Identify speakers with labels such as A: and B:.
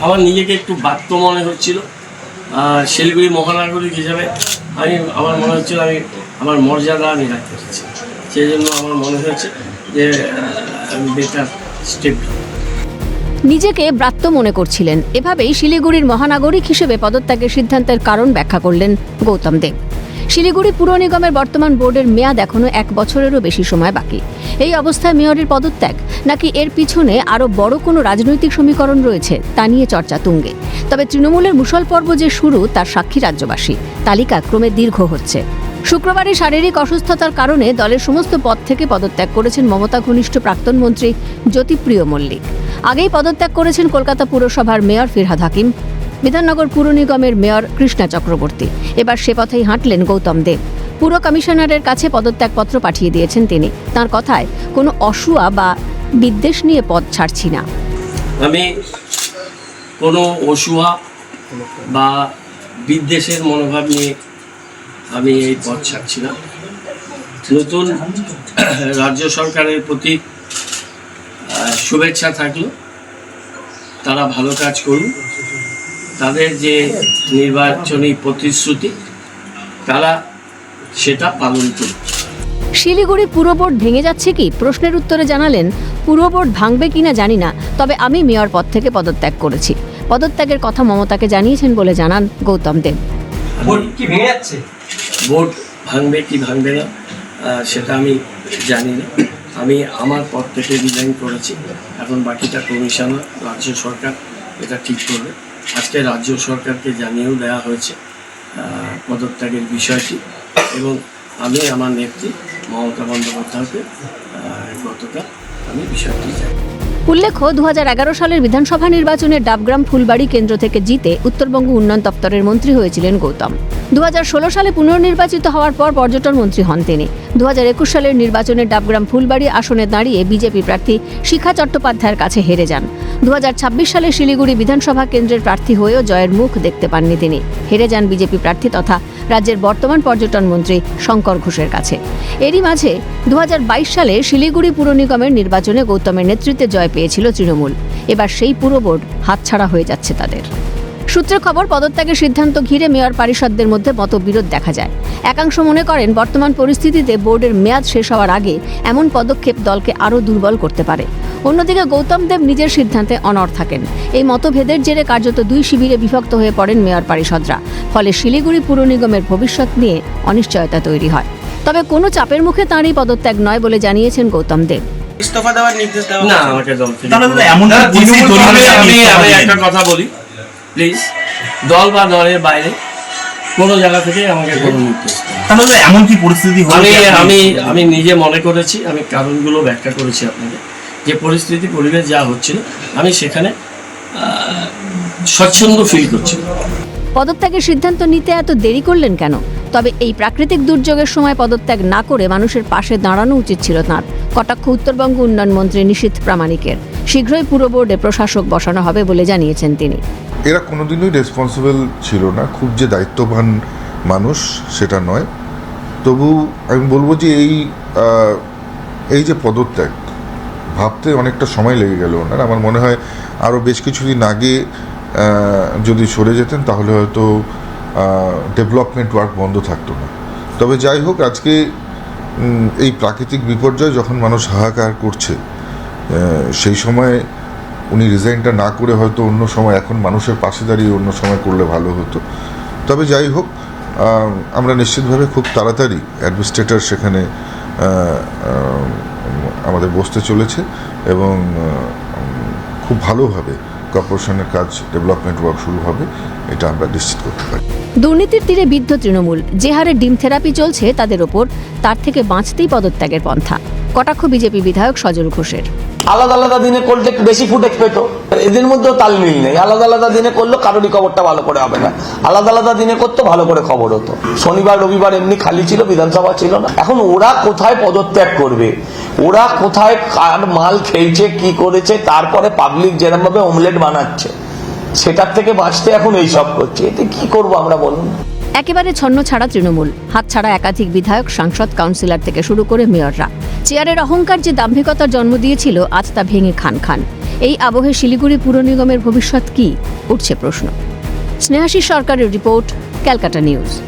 A: আমার নিজেকে একটু বাধ্য মনে হচ্ছিল। শিলিগুড়ি মহানাগরিক হিসাবে আমার মনে হচ্ছিল আমি আমার মর্যাদা আমি রাখতে চাচ্ছি, সেই জন্য আমার মনে হয়েছে যে আমি বেটার স্টেপ।
B: নিজেকে ব্রাত্য মনে করছিলেন, এভাবেই শিলিগুড়ির মহানাগরিক হিসেবে পদত্যাগের সিদ্ধান্তের কারণ ব্যাখ্যা করলেন গৌতম দেব। শিলিগুড়ি পুর নিগমের বর্তমান বোর্ডের মেয়াদ এখনো 1 বছরেরও বেশি সময় বাকি। এই অবস্থায় মেয়রের পদত্যাগ নাকি এর পিছনে আরও বড় কোনো রাজনৈতিক সমীকরণ রয়েছে তা নিয়ে চর্চা তুঙ্গে। তবে তৃণমূলের মুষল পর্ব যে শুরু তার সাক্ষী রাজ্যবাসী। তালিকা ক্রমে দীর্ঘ হচ্ছে। শুক্রবারে শারীরিক অসুস্থতার কারণে দলের সমস্ত পদ থেকে পদত্যাগ করেছেন মমতা ঘনিষ্ঠ প্রাক্তন মন্ত্রী জ্যোতিপ্রিয় মল্লিক। আগেই পদত্যাগ করেছেন কলকাতা পুরসভার মেয়র ফিরহাদ হাকিম, বিধাননগর পুর নিগমের মেয়র কৃষ্ণা চক্রবর্তী। এবার সে পথেই হাঁটলেন গৌতম দেব। পুর কমিশনারের কাছে পদত্যাগপত্র পাঠিয়ে দিয়েছেন তিনি। তার কথায় কোনো অসুয়া বা বিদ্বেষ নিয়ে পদ ছাড়ছি না।
A: আমি কোনো অসুয়া বা বিদ্বেষের মনোভাব নিয়ে আমি এই পদ ছাড়ছি না। নতুন রাজ্য সরকারের প্রতি শুভেচ্ছা থাকলো, তারা ভালো কাজ করুন, তাদের যে নির্বাচনী প্রতিশ্রুতি তারা সেটা পালন করুন।
B: শিলিগুড়ি পুর বোর্ড ভেঙে যাচ্ছে কি প্রশ্নের উত্তরে জানালেন, পুর বোর্ড ভাঙবে কিনা জানি না, তবে আমি মেয়র পদ থেকে পদত্যাগ করেছি। পদত্যাগের কথা মমতাকে জানিয়েছেন বলে জানান গৌতম দেব।
A: বোর্ড কি ভেঙে যাচ্ছে? বোর্ড ভাঙবে কি ভাঙবে না সেটা আমি জানি না। আমি আমার পদ থেকে রিজাইন করেছি। এখন বাকিটা কমিশনার রাজ্য সরকার এটা ঠিক করবে। আজকে রাজ্য সরকারকে জানিয়েও দেওয়া হয়েছে পদত্যাগের বিষয়টি, এবং আমি আমার নেত্রী মমতা বন্দ্যোপাধ্যায়কে গতকাল আমি বিষয়টি জানি।
B: উল্লেখ্য, 2011 সালের বিধানসভা নির্বাচনে ডাবগ্রাম ফুলবাড়ি কেন্দ্র থেকে জিতে উত্তরবঙ্গ উন্নয়ন দপ্তরের মন্ত্রী হয়েছিলেন গৌতম। 2016 সালে পুনর্নির্বাচিত হওয়ার পর পর্যটন মন্ত্রী হন তিনি। 2021 সালের নির্বাচনে ডাবগ্রাম ফুলবাড়ি আসনে দাঁড়িয়ে বিজেপি প্রার্থী শিখা চট্টোপাধ্যায়ের কাছে হেরে যান। 2026 সালে শিলিগুড়ি বিধানসভা কেন্দ্রের প্রার্থী হয়েও জয়ের মুখ দেখতে পাননি তিনি। হেরে যান বিজেপি প্রার্থী তথা রাজ্যের বর্তমান পর্যটন মন্ত্রী শঙ্কর ঘোষের কাছে। এরই মাঝে 2022 সালে শিলিগুড়ি পুর নিগমের নির্বাচনে গৌতমের নেতৃত্বে জয় পেয়েছিল তৃণমূল। এবার সেই পুর বোর্ড হাতছাড়া হয়ে যাচ্ছে তাদের। সূত্রের খবর, পদত্যাগের সিদ্ধান্ত ঘিরে মেয়র পরিষদদের মধ্যে মতবিরোধ দেখা যায়। একাংশ মনে করেন বর্তমান পরিস্থিতিতে বোর্ডের মেয়াদ শেষ হওয়ার আগে এমন পদক্ষেপ দলকে আরও দুর্বল করতে পারে। অন্যদিকে গৌতম দেব নিজের সিদ্ধান্তে অনড় থাকেন। এই মতভেদের জেরে কার্যত 2 শিবিরে বিভক্ত হয়ে পড়েন মেয়র পরিষদরা। ফলে শিলিগুড়ি পুর নিগমের ভবিষ্যৎ নিয়ে অনিশ্চয়তা তৈরি হয়। তবে কোনো চাপের মুখে তাঁর এই পদত্যাগ নয় বলে জানিয়েছেন গৌতম দেব।
C: ইস্তফা দেওয়ার নির্দেশ দেওয়া
A: না, আমাকে দল থেকে
C: আমি
A: একটা কথা বলি প্লিজ, দল বা দলের বাইরে কোনো জায়গা থেকে আমাকে কোনো নির্দেশ
C: তাহলে এমন কি পরিস্থিতি
A: আমি নিজে মনে করেছি, আমি কারণগুলো ব্যাখ্যা করেছি আপনাকে, যে পরিস্থিতি পরিবেশ যা হচ্ছিল আমি সেখানে স্বচ্ছন্দ ফিল করছি।
B: পদত্যাগের সিদ্ধান্ত নিতে এত দেরি করলেন কেন? তবে এই প্রাকৃতিক দুর্যোগের সময় পদত্যাগ না করে মানুষের পাশে দাঁড়ানো উচিত ছিল তাঁর। কটাক্ষ উত্তরবঙ্গ উন্নয়ন মন্ত্রী নিশীথ প্রামাণিকের। শীঘ্রই পুর বোর্ডে প্রশাসক বসানো হবে বলে জানিয়েছেন তিনি।
D: এরা কোনোদিনই রেসপন্সিবল ছিল না, খুব যে দায়িত্ববান মানুষ সেটা নয়। তবু আমি বলবো যে এই যে পদত্যাগ ভাবতে অনেকটা সময় লেগে গেল ওনার। আমার মনে হয় আরও বেশ কিছুদিন আগে যদি সরে যেতেন তাহলে হয়তো ডেভেলপমেন্ট ওয়ার্ক বন্ধ থাকতো না। তবে যাই হোক, আজকে এই প্রাকৃতিক বিপর্যয় যখন মানুষ হাহাকার করছে, সেই সময় উনি রিজাইনটা না করে হয়তো অন্য সময়, এখন মানুষের পাশে দাঁড়িয়ে অন্য সময় করলে ভালো হতো। তবে যাই হোক, আমরা নিশ্চিতভাবে খুব তাড়াতাড়ি অ্যাডমিনিস্ট্রেটর সেখানে আমাদের বসতে চলেছে এবং খুব ভালোভাবে কর্পোরেশনের কাজ, ডেভেলপমেন্ট ওয়ার্ক শুরু হবে, এটা আমরা নিশ্চিত করতে পারি।
B: দুর্নীতির তীরে বিদ্ধ তৃণমূল, যে হারে ডিম থেরাপি চলছে তাদের ওপর, তার থেকে বাঁচতেই পদত্যাগের পন্থা। কটাক্ষ বিজেপি বিধায়ক সজল ঘোষের।
E: আলাদা আলাদা দিনে করলে একটু বেশি ফুটেজ পেতো, এদের মধ্যেও তালমিল নেই। আলাদা আলাদা দিনে করলে কারোরই খবরটা ভালো করে হবে না, আলাদা আলাদা দিনে করতে ভালো করে খবর হতো। শনিবার রবিবার এমনি খালি ছিল, বিধানসভা ছিল না। এখন ওরা কোথায় পদত্যাগ করবে, ওরা কোথায় কার মাল খেয়েছে, কি করেছে, তারপরে পাবলিক যেরকম ভাবে অমলেট বানাচ্ছে, সেটার থেকে বাঁচতে এখন এইসব করছে। এতে কি করবো আমরা বলুন?
B: একেবারে ছন্ন ছাড়া তৃণমূল, হাত ছাড়া একাধিক বিধায়ক, সাংসদ, কাউন্সিলর থেকে শুরু করে মেয়ররা। চেয়ারের অহংকার যে দাম্ভিকতার জন্ম দিয়েছিল, আজ তা ভেঙে খান খান। এই আবহে শিলিগুড়ি পুর নিগমের ভবিষ্যৎ কী উঠছে প্রশ্ন। স্নেহাশিস সরকারের রিপোর্ট, ক্যালকাটা নিউজ।